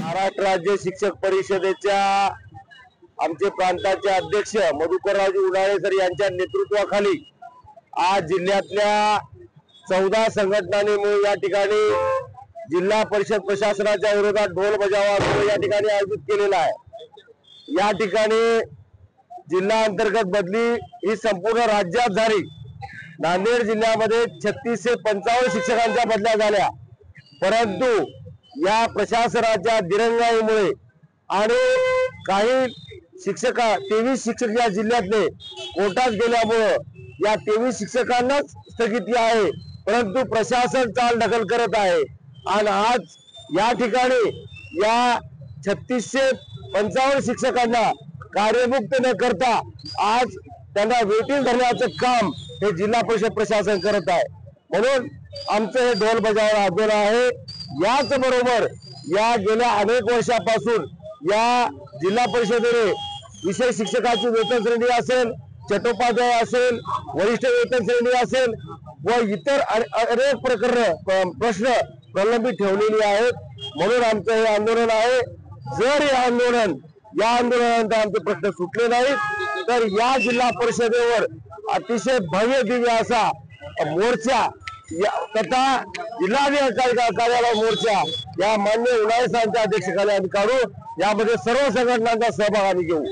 महाराष्ट्र राज्य शिक्षक परिषदेच्या आमचे प्रांताचे अध्यक्ष मधुकररावजी उडाळे सर यांच्या नेतृत्वाखाली आज जिल्ह्यातल्या 14 संघटनांनी मिळून या ठिकाणी जिल्हा परिषद प्रशासनाच्या विरोधात ढोल बजावा या ठिकाणी आयोजित केलेला आहे। या ठिकाणी जिल्हा अंतर्गत बदली ही संपूर्ण राज्यात झाली। नांदेड जिल्ह्यामध्ये 36 से 55 शिक्षकांच्या बदल्या झाल्या, परंतु या प्रशासनाच्या दिरंगाईमुळे आणि काही शिक्षक 23 शिक्षक या जिल्ह्यातले कोर्टात गेल्यामुळे या 23 शिक्षकांनाच स्थगिती आहे, परंतु प्रशासन चाल ढकल करत आहे। आणि आज या ठिकाणी या 36 से 55 शिक्षकांना कार्यमुक्त न करता आज त्यांना वेटील धरण्याचं काम हे जिल्हा परिषद प्रशासन करत आहे। म्हणून आमचं हे ढोल बजावणं आंदोलन आहे। याच बरोबर या गेल्या अनेक वर्षापासून या जिल्हा परिषदेने विषय शिक्षकाची वेतन श्रेणी असेल, चट्टोपाध्याय असेल, वरिष्ठ वेतन श्रेणी असेल व इतर अनेक प्रश्न प्रलंबित ठेवलेली आहेत। म्हणून आमचं हे आंदोलन आहे। जर या आंदोलनानंतर आमचे प्रश्न सुटले नाहीत तर या जिल्हा परिषदेवर अतिशय भव्य दिव्य असा मोर्चा तथा जिल्हाधिकारी कार्यालय मोर्चा या मान्य उडाळे साहेबांच्या अध्यक्षतेखाली आम्ही काढू। यामध्ये सर्व संघटनांचा सहभाग आम्ही घेऊ।